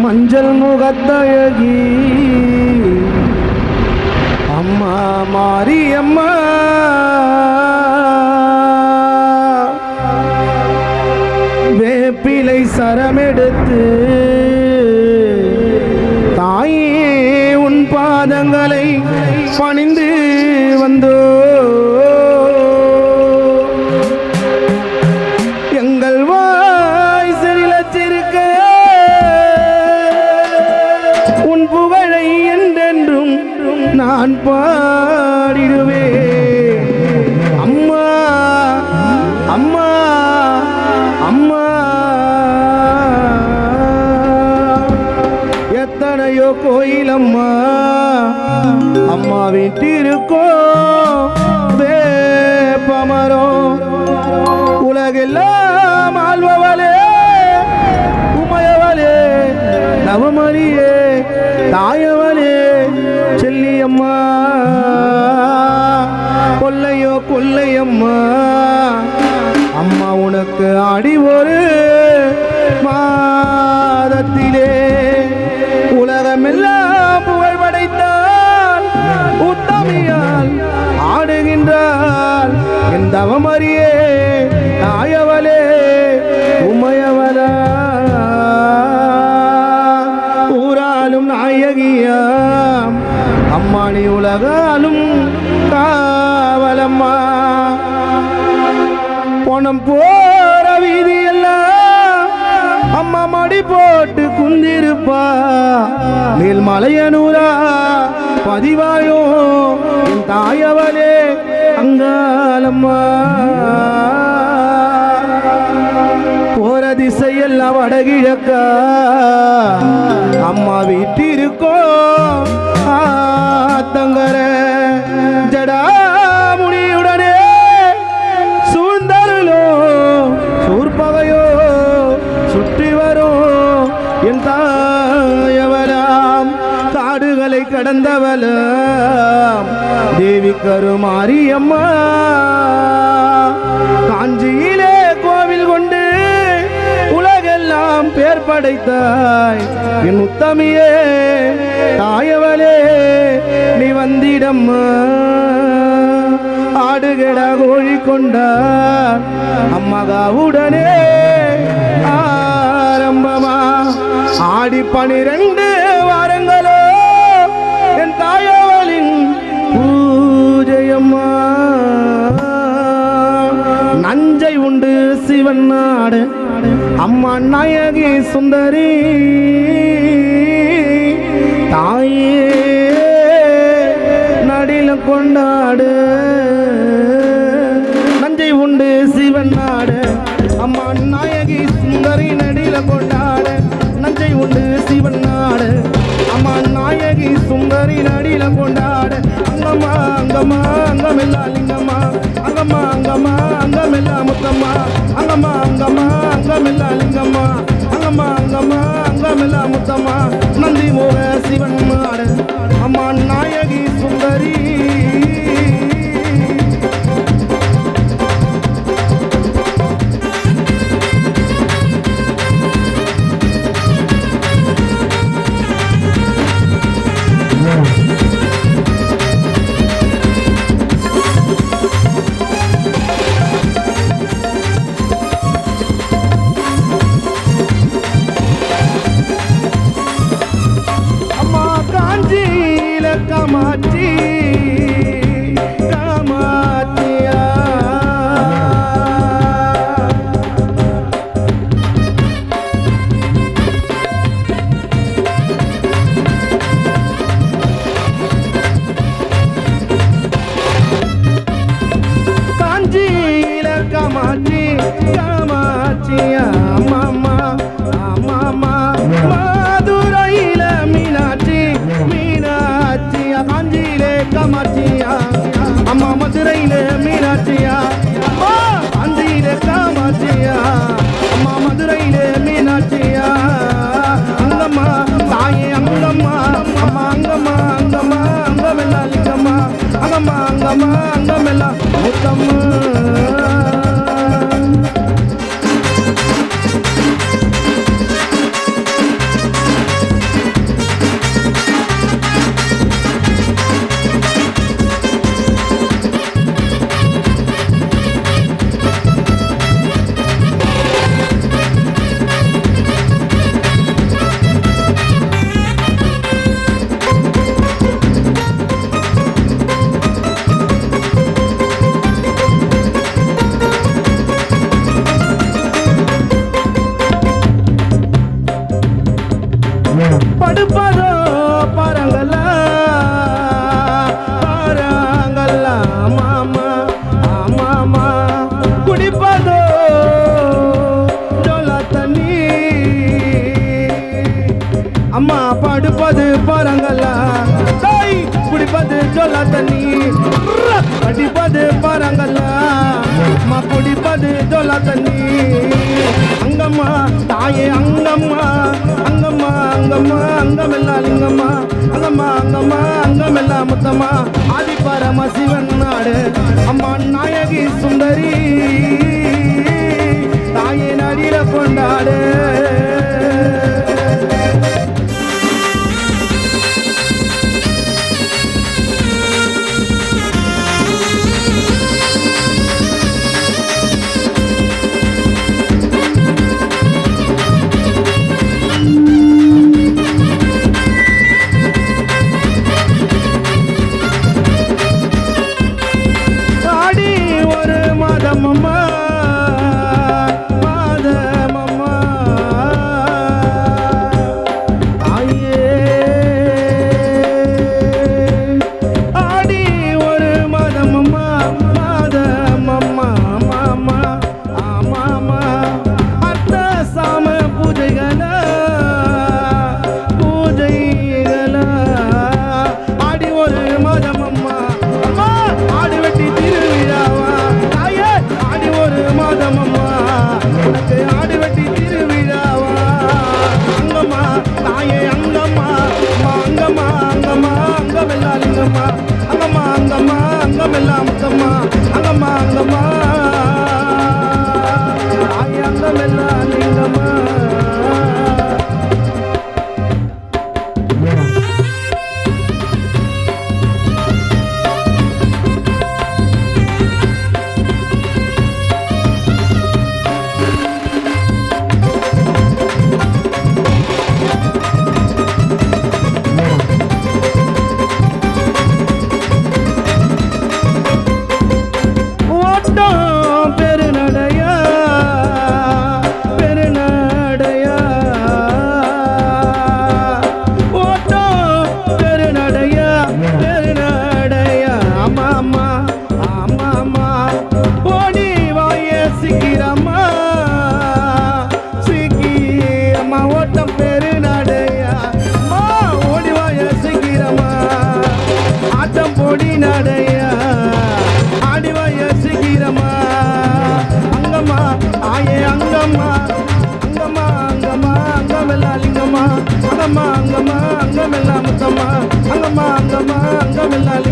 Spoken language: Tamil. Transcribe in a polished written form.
மஞ்சள் முகத்தழகி அம்மா மாரியம்மா வேப்பிலை சரமெடுத்து தாயே உன் பாதங்களை பணிந்து வந்தோ எங்கள் வாய் செழிலச்சிருக்க உன் புகழை என்றென்றும் நான் பாடிடுவே அம்மா அம்மா அம்மா எத்தனையோ கோயில் அம்மா அம்மா வீட்டிருக்கோ வேப்பமரோ உலகெல்லாம் ஆள்பவளே உமையவளே நவமரியே தாயவளே செல்லியம்மா கொல்லையோ கொல்லையம்மா அம்மா உனக்கு ஆடி ஒரு மாதத்திலே உலகமெல்லாம் புகழ் படைத்தால் உத்தமியால் ஆடுகின்றாள் என் தவமரியே தாயவளே உமையவளா ஊராலும் நாயகியாம் அம்மா நீ உலகாலும் காவலம்மா போனம் போற வீதியெல்லாம் அம்மா மடி போட்டு குந்திருப்பா மேல் மலையனூரா பதிவாயோ என் தாயவளே அங்காளம்மா போற திசையெல்லாம் வடகிழக்கா அம்மா வீட்டிருக்கோ ஆத்தங்கர ஜடா முடியுடனே சூழ்ந்தருளோ சூர்பகையோ சுற்றி வரும் என் தாயவளாம் காடுகளை கடந்தவளாம் தேவி கருமாரியம்மா காஞ்சியிலே கோவில் கொண்டு உலகெல்லாம் பேர் படைத்தாய் என் உத்தமியே தாயவளே நீ வந்திடம்மா ஆடுகடா கோழி கொண்டார் அம்மகாவுடனே ஆரம்பமா ஆடி 12 வாரங்களோ என் தாயவளின் பூஜையம்மா நஞ்சை உண்டு சிவன் நாடு அம்மா நாயகி சுந்தரி தாயே நடில கொண்டாடு நஞ்சை உண்டு சிவன் நாடு அம்மா நாயகி சுந்தரி நடில கொண்டாடு நஞ்சை உண்டு சிவன் நாடு அம்மா நாயகி சுந்தரி நடில கொண்டாடு அங்கம்மா அங்கம்மா அங்கமெல்லா லிங்கம்மா அங்கம்மா அங்கம்மா அங்கமெல்லா முத்தம்மா அங்கம்மா அங்கம்மா அங்கமெல்லா லிங்கம்மா அங்கம்மா அங்கம்மா அங்கமெல்லா முத்தம்மா நந்தி மோக சிவன் நாடு அம்மா நாயகி சுந்தரி அம்மா காஞ்சி அம்மா படுப்பது பாருங்களா தாய் குடிப்பது சொல்ல தண்ணி அடிப்பது பாருங்களா அம்மா குடிப்பது சொல்ல தண்ணி அங்கம்மா தாயே அங்கம்மா அங்கம்மா அங்கம்மா அங்கமெல்லாம் லிங்கம்மா அங்கம்மா அங்கம்மா அங்கமெல்லாம் முத்தம்மா ஆதிபரம சிவன் நாடு அம்மா நாயகி சுந்தரி தாயே நடில கொண்டாடு அங்கமெல்லாம் முத்தம்மா அங்கம்மா அங்கம்மா அங்கமெல்லாம்